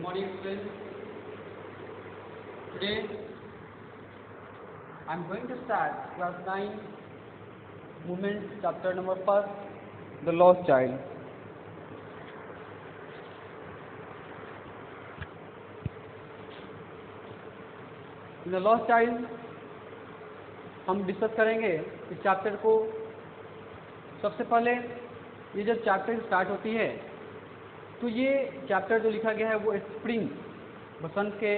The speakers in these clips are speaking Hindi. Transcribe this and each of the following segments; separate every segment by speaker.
Speaker 1: morning, students. Today I am going to start class 9 movements chapter number 1, the lost child. In the lost child हम डिस्कस करेंगे इस चैप्टर को। सबसे पहले ये जब चैप्टर स्टार्ट होती है तो ये चैप्टर जो लिखा गया है वो स्प्रिंग बसंत के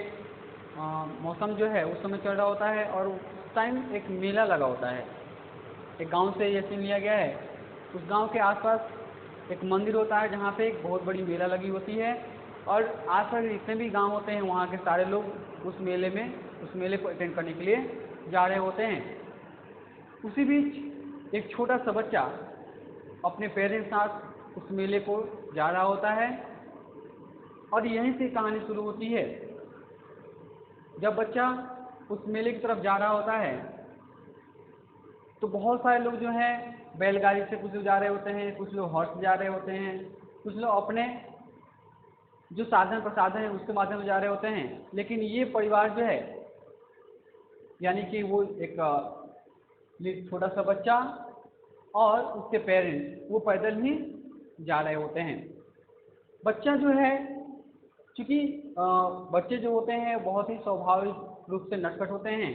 Speaker 1: मौसम जो है उस समय चल रहा होता है और उस टाइम एक मेला लगा होता है। एक गांव से ये सीन लिया गया है। उस गांव के आसपास एक मंदिर होता है जहाँ पे एक बहुत बड़ी मेला लगी होती है और आसपास जितने भी गांव होते हैं वहाँ के सारे लोग उस मेले को अटेंड करने के लिए जा रहे होते हैं। उसी बीच एक छोटा सा बच्चा अपने पेरेंट्स के साथ उस मेले को जा रहा होता है और यहीं से कहानी शुरू होती है। जब बच्चा उस मेले की तरफ जा रहा होता है तो बहुत सारे लोग जो हैं बैलगाड़ी से कुछ लोग जा रहे होते हैं, कुछ लोग हॉर्स से जा रहे होते हैं, कुछ लोग अपने जो साधन प्रसाधन है उसके माध्यम से जा रहे होते हैं। लेकिन ये परिवार जो है यानी कि वो एक छोटा सा बच्चा और उसके पेरेंट्स वो पैदल ही जा रहे होते हैं। बच्चा जो है क्योंकि बच्चे जो होते हैं बहुत ही स्वाभाविक रूप से नटखट होते हैं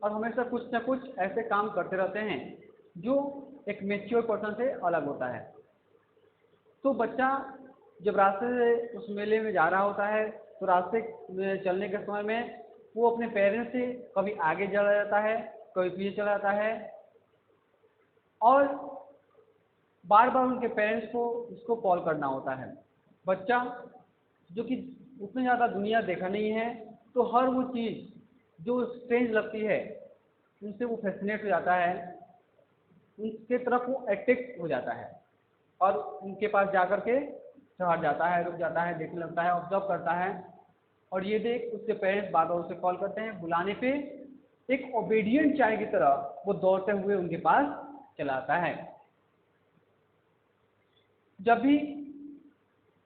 Speaker 1: और हमेशा कुछ न कुछ ऐसे काम करते रहते हैं जो एक मैच्योर पर्सन से अलग होता है। तो बच्चा जब रास्ते से उस मेले में जा रहा होता है तो रास्ते में चलने के समय में वो अपने पेरेंट्स से कभी आगे चला जाता है, कभी पीछे चला जाता है और बार बार उनके पेरेंट्स को उसको कॉल करना होता है। बच्चा जो कि उतनी ज़्यादा दुनिया देखा नहीं है तो हर वो चीज़ जो स्ट्रेंज लगती है उनसे वो फैसिनेट हो जाता है, उनके तरफ वो अट्रैक्ट हो जाता है और उनके पास जाकर के ठहर जाता है, रुक जाता है, देखने लगता है, ऑब्जर्व करता है। और ये देख उसके पेरेंट्स बार बार उसे कॉल करते हैं, बुलाने पे एक ओबीडियंट चाइल्ड की तरह वो दौड़ते हुए उनके पास चला आता है। जब भी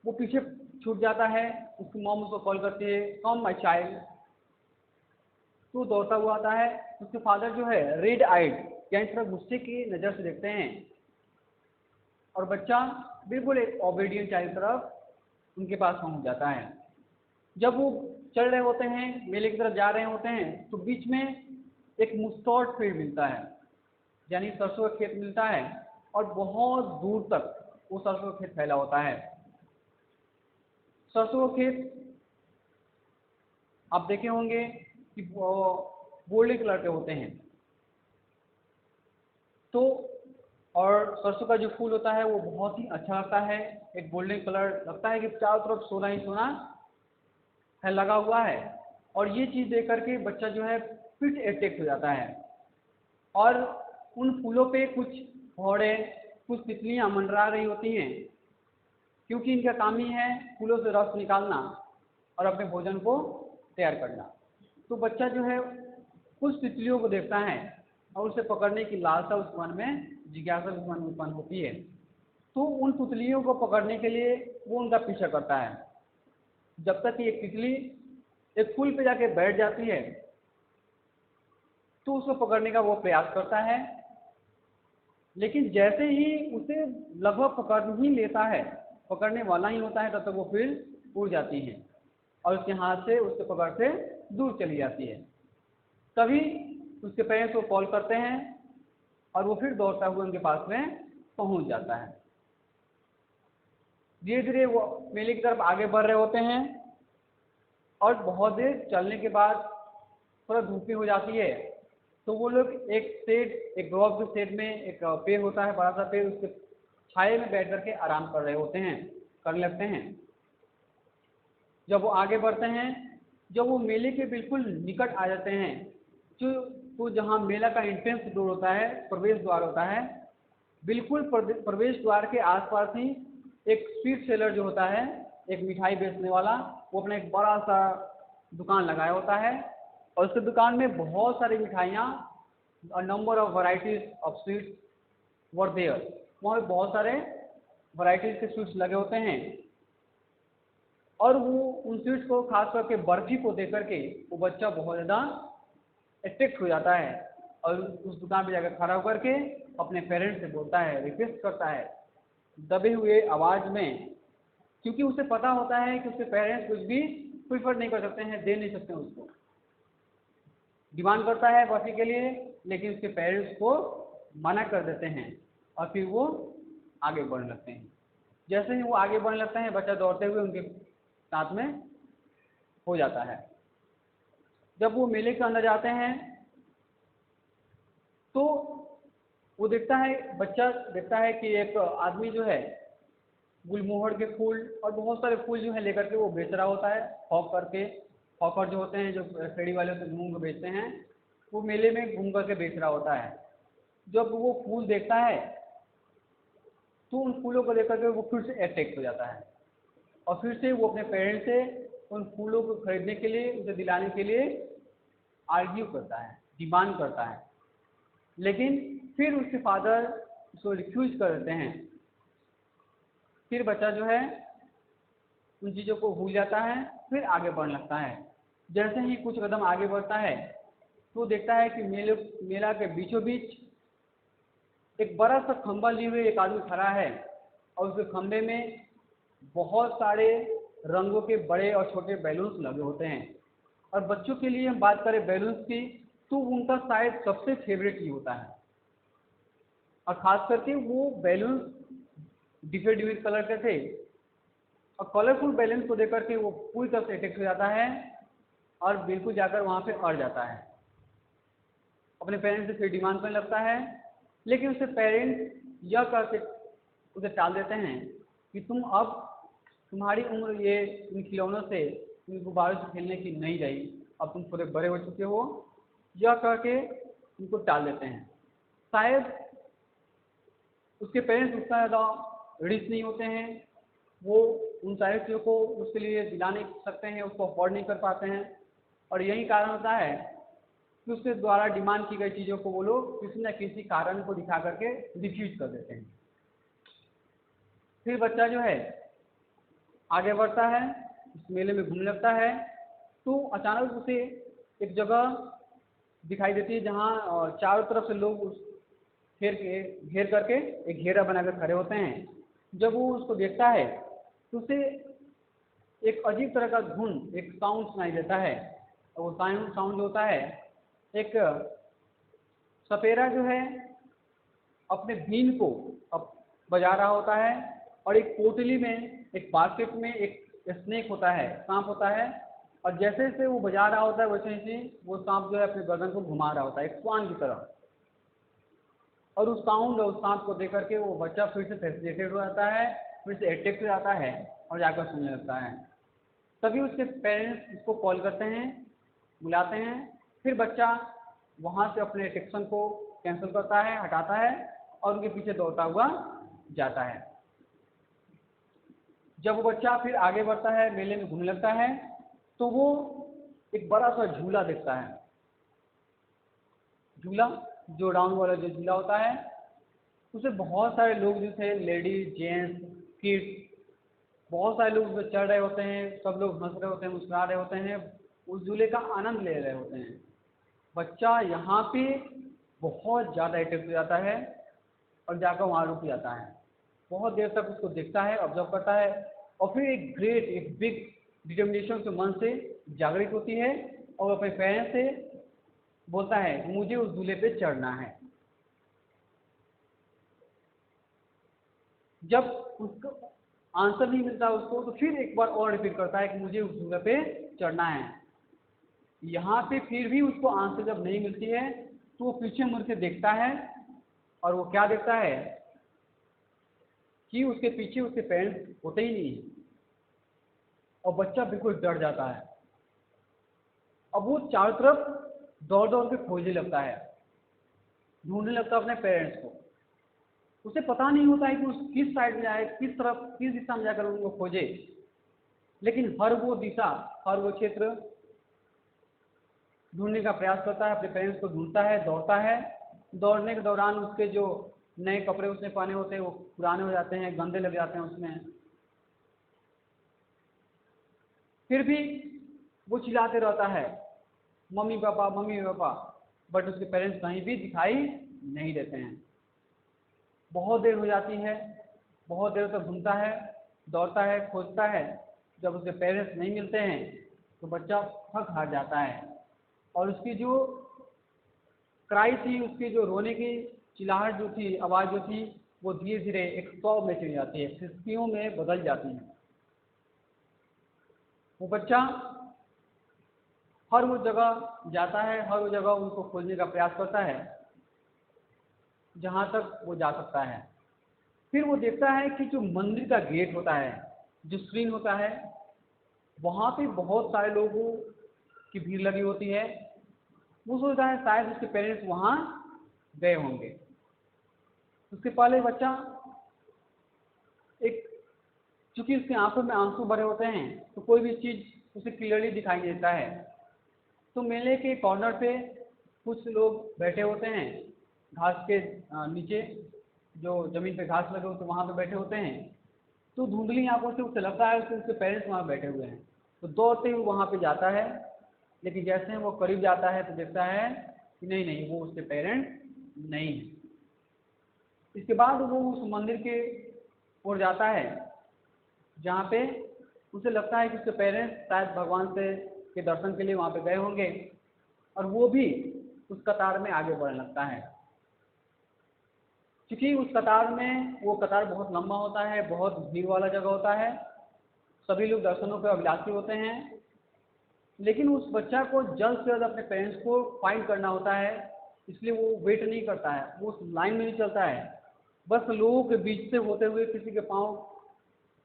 Speaker 1: वो पीछे छूट जाता है उसकी मॉम उसको कॉल करती है, कम माय चाइल्ड, तो दौड़ता हुआ आता है। उसके फादर जो है रेड आइड यानी थोड़ा गुस्से की नज़र से देखते हैं और बच्चा बिल्कुल एक ओबीडियंट चाइल्ड तरफ उनके पास पहुंच जाता है। जब वो चल रहे होते हैं, मेले की तरफ जा रहे होते हैं तो बीच में एक मुस्टॉर्ड फील्ड मिलता है यानी सरसों का खेत मिलता है और बहुत दूर तक वो सरसों का खेत फैला होता है। सरसों का खेत आप देखे होंगे कि गोल्डन कलर के होते हैं तो और सरसों का जो फूल होता है वो बहुत ही अच्छा लगता है, एक गोल्डन कलर लगता है कि चारों तरफ सोना ही सोना है लगा हुआ है। और ये चीज़ देख करके बच्चा जो है फिर से अट्रैक्ट हो जाता है और उन फूलों पे कुछ घोड़े, कुछ तितलियाँ मंडरा रही होती हैं क्योंकि इनका काम ही है फूलों से रस निकालना और अपने भोजन को तैयार करना। तो बच्चा जो है कुछ तितलियों को देखता है और उसे पकड़ने की लालसा उस मन में, जिज्ञासा उस मन में उत्पन्न होती है। तो उन तितलियों को पकड़ने के लिए वो उनका पीछा करता है जब तक कि एक तितली एक फूल पे जाके बैठ जाती है तो उसको पकड़ने का वो प्रयास करता है। लेकिन जैसे ही उसे लगभग पकड़ ही लेता है, पकड़ने वाला ही होता है, तब तक वो फिर उड़ जाती है और उसके हाथ से उसके पकड़ से दूर चली जाती है। तभी उसके पेरेंट्स को कॉल करते हैं और वो फिर दौड़ता हुआ उनके पास में पहुंच जाता है। धीरे धीरे वो मेले की तरफ आगे बढ़ रहे होते हैं और बहुत देर चलने के बाद थोड़ा धूप हो जाती है तो वो लोग एक ग्रोव के शेड में एक पेड़ होता है, बड़ा सा पेड़, उसके छाये में बैठ करके आराम कर रहे होते हैं, करने लगते हैं। जब वो आगे बढ़ते हैं, जब वो मेले के बिल्कुल निकट आ जाते हैं तो जहाँ मेला का एंट्रेंस डोर होता है, प्रवेश द्वार होता है, बिल्कुल प्रवेश द्वार के आसपास ही एक स्वीट सेलर जो होता है, एक मिठाई बेचने वाला, वो अपना एक बड़ा सा दुकान लगाया होता है और उसके दुकान में बहुत सारी मिठाइयाँ, number of varieties of sweets were there, वहाँ पे बहुत सारे वैरायटीज के स्वीट्स लगे होते हैं। और वो उन स्वीट्स को, खास करके बर्फी को देख करके वो बच्चा बहुत ज़्यादा अट्रैक्ट हो जाता है और उस दुकान पे जाकर खड़ा होकर के अपने पेरेंट्स से बोलता है, रिक्वेस्ट करता है दबे हुए आवाज़ में, क्योंकि उसे पता होता है कि उसके पेरेंट्स कुछ भी प्रीफर नहीं कर सकते हैं, दे नहीं सकते हैं उसको। डिमांड करता है बर्फी के लिए, लेकिन उसके पेरेंट्स को मना कर देते हैं और फिर वो आगे बढ़ने लगते हैं। जैसे ही वो आगे बढ़ने लगते हैं, बच्चा दौड़ते हुए उनके साथ में हो जाता है। जब वो मेले के अंदर जाते हैं तो वो देखता है, बच्चा देखता है कि एक आदमी जो है गुलमोहर के फूल और बहुत सारे फूल जो है लेकर के वो बेच रहा होता है, हॉक करके। हॉकर जो होते हैं, जो फेरी वाले होते हैं, घूम के बेचते हैं, वो मेले में घूम करके बेच रहा होता है। जब वो फूल देखता है तो उन फूलों को लेकर के वो फिर से अट्रैक्ट हो जाता है और फिर से वो अपने पेरेंट्स से उन फूलों को खरीदने के लिए, उसे दिलाने के लिए आर्ग्यू करता है, डिमांड करता है। लेकिन फिर उसके फादर उसको रिफ्यूज कर देते हैं। फिर बच्चा जो है उन चीज़ों को भूल जाता है, फिर आगे बढ़ने लगता है। जैसे ही कुछ कदम आगे बढ़ता है तो देखता है कि मेला के बीचों बीच एक बड़ा सा खंभा लिए हुए एक आदमी खड़ा है और उसके खंभे में बहुत सारे रंगों के बड़े और छोटे बैलून्स लगे होते हैं। और बच्चों के लिए हम बात करें बैलून्स की, तो उनका शायद सबसे फेवरेट ही होता है। और ख़ास करके वो बैलून्स डिफरेंट डिफरेंट कलर के थे और कलरफुल बैलून्स को देख के वो पूरी तरह से अट्रैक्ट हो जाता है और बिल्कुल जाकर वहाँ पे अड़ जाता है। अपने पेरेंट्स से फिर डिमांड करने लगता है, लेकिन उसके पेरेंट्स यह करके उसे टाल देते हैं कि तुम्हारी उम्र ये इन खिलौनों से, इन गुब्बारों से खेलने की नहीं रही, अब तुम थोड़े बड़े हो चुके हो। यह करके उनको टाल देते हैं। शायद उसके पेरेंट्स उतना ज़्यादा रिच नहीं होते हैं, वो उन सारी चीज़ों को उसके लिए दिला नहीं सकते हैं, उसको अफोर्ड नहीं कर पाते हैं। और यही कारण होता है कि उसके द्वारा डिमांड की गई चीज़ों को वो लोग किसी न किसी कारण को दिखा करके रिफ्यूज कर देते हैं। फिर बच्चा जो है आगे बढ़ता है, इस मेले में घूमने लगता है, तो अचानक उसे एक जगह दिखाई देती है जहाँ चारों तरफ से लोग उस घेर करके एक घेरा बनाकर खड़े होते हैं। जब वो उसको देखता है तो उसे एक अजीब तरह का धुन, एक साउंड सुनाई देता है। और वो साउंड जो होता है, एक सपेरा जो है अपने बीन को अब बजा रहा होता है और एक पोटली में, एक बास्केट में एक स्नेक होता है, सांप होता है। और जैसे जैसे वो बजा रहा होता है वैसे ही वो सांप जो है अपने गर्दन को घुमा रहा होता है, एक स्वान की तरह। और उस साउंड और उस सांप को देख करके वो बच्चा फिर से फैसिनेटेड हो जाता है, फिर से अट्रैक्ट हो जाता है और जाकर सुनने लगता है। तभी उसके पेरेंट्स उसको कॉल करते हैं, बुलाते हैं। फिर बच्चा वहाँ से अपने अट्रैक्शन को कैंसिल करता है, हटाता है और उनके पीछे दौड़ता हुआ जाता है। जब वो बच्चा फिर आगे बढ़ता है, मेले में घूमने लगता है, तो वो एक बड़ा सा झूला देखता है। झूला जो राउंड वाला जो झूला होता है, उसे बहुत सारे लोग जो थे, लेडीज, जेंट्स, किड्स, बहुत सारे लोग उसमें चढ़ रहे होते हैं। सब लोग हंस रहे होते हैं, मुस्कुरा रहे होते हैं, उस झूले का आनंद ले रहे होते हैं। बच्चा यहाँ पे बहुत ज़्यादा अट्रैक्ट हो जाता है और जाकर वहाँ रुक जाता है। बहुत देर तक उसको देखता है, ऑब्जर्व करता है और फिर एक बिग डिटर्मिनेशन के मन से जागृत होती है और अपने पेरेंट्स से बोलता है मुझे उस झूले पे चढ़ना है। जब उसको आंसर नहीं मिलता उसको, तो फिर एक बार और रिपीट करता है कि मुझे उस झूले पे चढ़ना है। यहाँ पे फिर भी उसको आंसर जब नहीं मिलती है तो वो पीछे मुड़ के देखता है और वो क्या देखता है कि उसके पीछे उसके पेरेंट्स होते ही नहीं और बच्चा बिल्कुल डर जाता है। अब वो चारों तरफ दौड़ दौड़ के खोजने लगता है, ढूंढने लगता है अपने पेरेंट्स को। उसे पता नहीं होता है कि उस किस साइड में जाए, किस तरफ, किस दिशा में जाकर उनको खोजे। लेकिन हर वो दिशा, हर वो क्षेत्र ढूंढने का प्रयास करता है, अपने पेरेंट्स को ढूंढता है, दौड़ता है। दौड़ने के दौरान उसके जो नए कपड़े उसने पहने होते हैं वो पुराने हो जाते हैं, गंदे लग जाते हैं उसमें। फिर भी वो चिल्लाते रहता है mummy papa mummy papa, but उसके पेरेंट्स कहीं भी दिखाई नहीं देते हैं। बहुत देर हो जाती है, बहुत देर तक घूमता है, दौड़ता है, खोजता है। जब उसके पेरेंट्स नहीं मिलते हैं तो बच्चा थक हार जाता है और उसकी जो क्राई थी, उसकी जो रोने की चिल्लाहट जो थी, आवाज़ जो थी, वो धीरे धीरे एक सौ में चली जाती है, सिसकियों में बदल जाती है। वो बच्चा हर वो जगह जाता है, हर वो जगह उनको खोजने का प्रयास करता है जहाँ तक वो जा सकता है। फिर वो देखता है कि जो मंदिर का गेट होता है, जो स्क्रीन होता है, वहाँ पे बहुत सारे लोगों की भीड़ लगी होती है। वो सोचता है शायद उसके पेरेंट्स वहाँ गए होंगे। उसके पहले बच्चा एक, चूंकि उसकी आंखों में आंसू भरे होते हैं तो कोई भी चीज़ उसे क्लियरली दिखाई नहीं देता है। तो मेले के कॉर्नर पे कुछ लोग बैठे होते हैं घास के नीचे, जो जमीन पे घास लगे होते वहाँ पे बैठे होते हैं। तो धुंधली आंखों से उसे लगता है कि उसके पेरेंट्स वहाँ बैठे हुए हैं। तो दौड़ते हुए वहाँ पे जाता है, लेकिन जैसे ही वो करीब जाता है तो देखता है कि नहीं नहीं, वो उसके पेरेंट्स नहीं है। इसके बाद वो उस मंदिर के ओर जाता है जहाँ पे उसे लगता है कि उसके पेरेंट्स शायद भगवान से के दर्शन के लिए वहाँ पे गए होंगे, और वो भी उस कतार में आगे बढ़ने लगता है। क्योंकि उस कतार में, वो कतार बहुत लंबा होता है, बहुत भीड़ वाला जगह होता है, सभी लोग दर्शनों के अभिलाषी होते हैं। लेकिन उस बच्चा को जल्द से जल्द अपने पेरेंट्स को फाइंड करना होता है, इसलिए वो वेट नहीं करता है, वो उस लाइन में नहीं चलता है, बस लोगों के बीच से होते हुए, किसी के पाँव,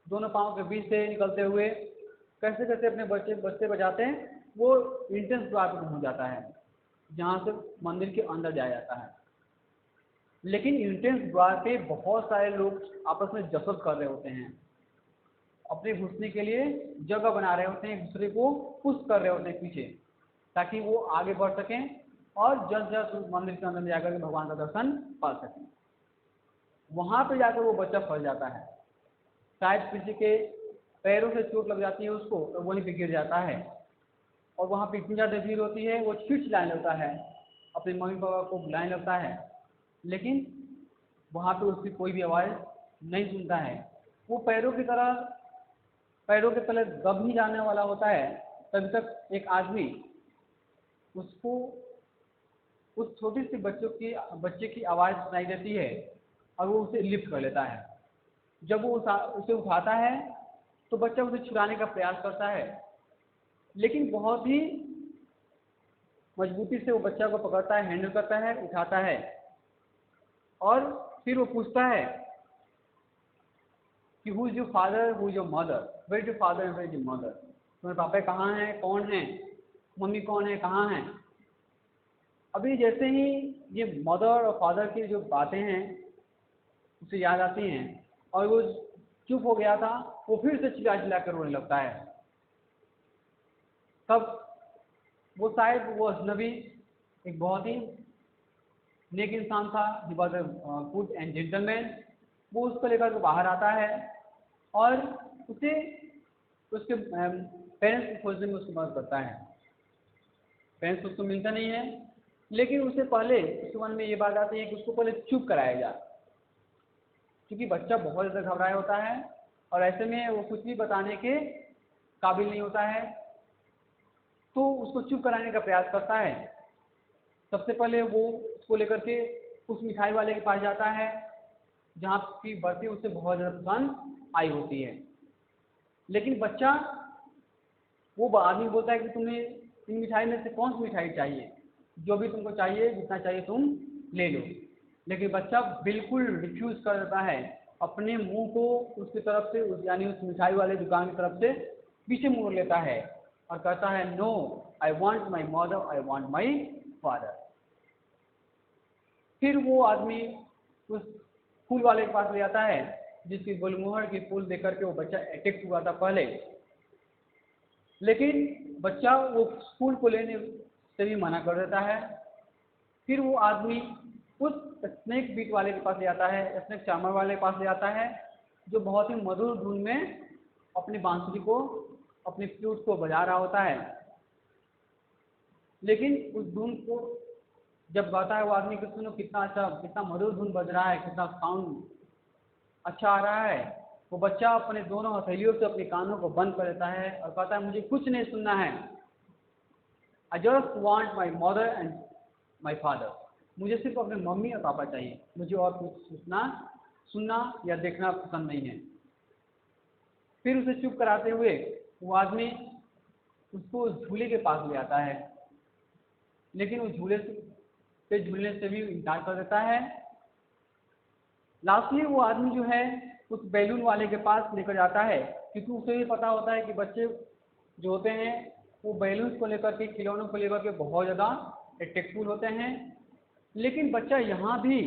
Speaker 1: दोनों पाँव के बीच से निकलते हुए, कैसे कैसे अपने बच्चे बजाते हैं, वो एंट्रेंस द्वार पर पहुँच जाता है जहाँ से मंदिर के अंदर जाया जाता है। लेकिन एंट्रेंस द्वार पे बहुत सारे लोग आपस में जसद कर रहे होते हैं, अपने घुसने के लिए जगह बना रहे होते हैं, एक दूसरे को पुश कर रहे होते हैं पीछे, ताकि वो आगे बढ़ सकें और जल्द से जल्द मंदिर के अंदर जाकर के भगवान का दर्शन पा सकें। वहाँ पे जाकर वो बच्चा फंस जाता है, शायद किसी के पैरों से चोट लग जाती है उसको, तो वहीं पे गिर जाता है। और वहाँ पे इतनी ज़्यादा भीड़ होती है, वो चिल्लाने लगता है, अपने मम्मी पापा को बुलाने लगता है, लेकिन वहाँ पे उसकी कोई भी आवाज़ नहीं सुनता है। वो पैरों के तले दब ही जाने वाला होता है, तभी तक एक आदमी उसको, उस छोटी सी बच्चे की आवाज़ सुनाई देती है और वो उसे लिफ्ट कर लेता है। जब वो उसे उठाता है तो बच्चा उसे छुड़ाने का प्रयास करता है, लेकिन बहुत ही मजबूती से वो बच्चा को पकड़ता है, हैंडल करता है, उठाता है, और फिर वो पूछता है कि who is your father, who is your mother, where is your father and where is your mother. तुम्हारे पापा कहाँ हैं, कौन है, मम्मी कौन है, कहाँ हैं। अभी जैसे ही ये मदर और फादर की जो बातें हैं उसे याद आती हैं और वो चुप हो गया था, वो फिर से चिल्ला चिल्ला कर रोने लगता है। तब वो शायद वो अजनबी एक बहुत ही नेक इंसान था, he was a good and gentleman. वो उसको लेकर के बाहर आता है और उसे उसके पेरेंट्स को खोजने में उसकी मदद करता है। पेरेंट्स उसको मिलता नहीं है, लेकिन उससे पहले उसके मन में ये बात आती है कि उसको पहले चुप कराया जाए, क्योंकि बच्चा बहुत ज़्यादा घबराया होता है और ऐसे में वो कुछ भी बताने के काबिल नहीं होता है। तो उसको चुप कराने का प्रयास करता है। सबसे पहले वो उसको लेकर के उस मिठाई वाले के पास जाता है जहाँ की बर्फी उसे बहुत ज़्यादा पसंद आई होती है। लेकिन बच्चा, वो आदमी बोलता है कि तुम्हें इन मिठाई में से कौन सी मिठाई चाहिए, जो भी तुमको चाहिए, जितना चाहिए तुम ले लो। लेकिन बच्चा बिल्कुल रिफ्यूज़ कर देता है, अपने मुंह को उसकी तरफ से, यानी उस मिठाई वाले दुकान की तरफ से पीछे मोड़ लेता है और कहता है, no, I want my mother, I want my father. फिर वो आदमी उस फूल वाले के पास ले जाता है जिसकी गुलमोहर की फूल देकर के वो बच्चा अटैक हुआ था पहले। लेकिन बच्चा वो फूल को लेने से भी मना कर देता है। फिर वो आदमी उस स्नेक बीट वाले के पास ले जाता है, स्नेक चार्मर वाले के पास ले जाता है, जो बहुत ही मधुर धुन में अपनी बांसुरी को अपनी फ्लूट को बजा रहा होता है, लेकिन उस धुन को जब गाता है वो आदमी को सुनो कितना अच्छा, कितना मधुर धुन बज रहा है, कितना साउंड अच्छा आ रहा है। वो बच्चा अपने दोनों हथेलियों से अपने कानों को बंद कर देता है और कहता है मुझे कुछ नहीं सुनना है, I just want my mother and my father, मुझे सिर्फ अपने मम्मी और पापा चाहिए, मुझे और कुछ सुनना या देखना पसंद नहीं है। फिर उसे चुप कराते हुए वो आदमी उसको झूले के पास ले आता है, लेकिन वो झूले पे झूलने से भी इनकार कर देता है। लास्टली वो आदमी जो है उस बैलून वाले के पास लेकर जाता है, क्योंकि उसे भी पता होता है कि बच्चे जो होते हैं वो बैलून्स को लेकर के, खिलौनों को लेकर के बहुत ज़्यादा अट्रैक्टिव होते हैं। लेकिन बच्चा यहाँ भी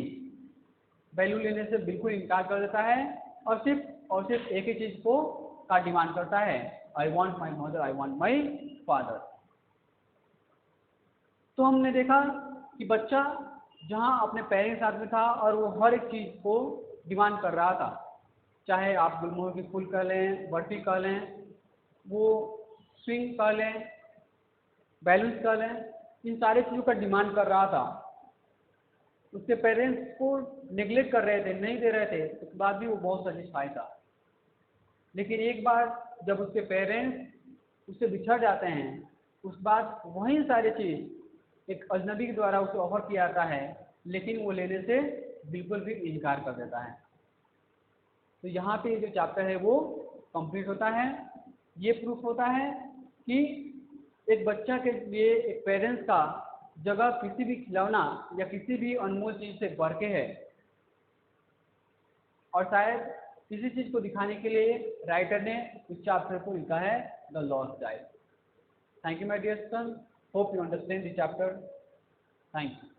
Speaker 1: बैलून लेने से बिल्कुल इनकार कर देता है और सिर्फ एक ही चीज़ का डिमांड करता है, आई want my mother, I want my father. तो हमने देखा कि बच्चा जहाँ अपने पेरेंट्स साथ में था और वो हर एक चीज़ को डिमांड कर रहा था, चाहे आप गुलमोहर की फूल कर लें, बर्फी कर लें, वो स्विंग कर लें, बैलून्स कर लें, इन सारे चीज़ों का डिमांड कर रहा था। उसके पेरेंट्स को नेग्लेक्ट कर रहे थे, नहीं दे रहे थे, उसके बाद भी वो बहुत सेटिस्फाई था। लेकिन एक बार जब उसके पेरेंट्स उससे बिछड़ जाते हैं, उस बाद वही सारी चीज़ एक अजनबी के द्वारा उसे ऑफर किया जाता है, लेकिन वो लेने से बिल्कुल भी इनकार कर देता है। तो यहाँ पे जो चैप्टर है वो कंप्लीट होता है। ये प्रूफ होता है कि एक बच्चा के लिए एक पेरेंट्स का जगह किसी भी खिलौना या किसी भी अनमोल चीज़ से बढ़ के है, और शायद किसी चीज़ को दिखाने के लिए राइटर ने इस चैप्टर को लिखा है the lost child. Thank you my dear students, hope you understand the chapter. Thank you.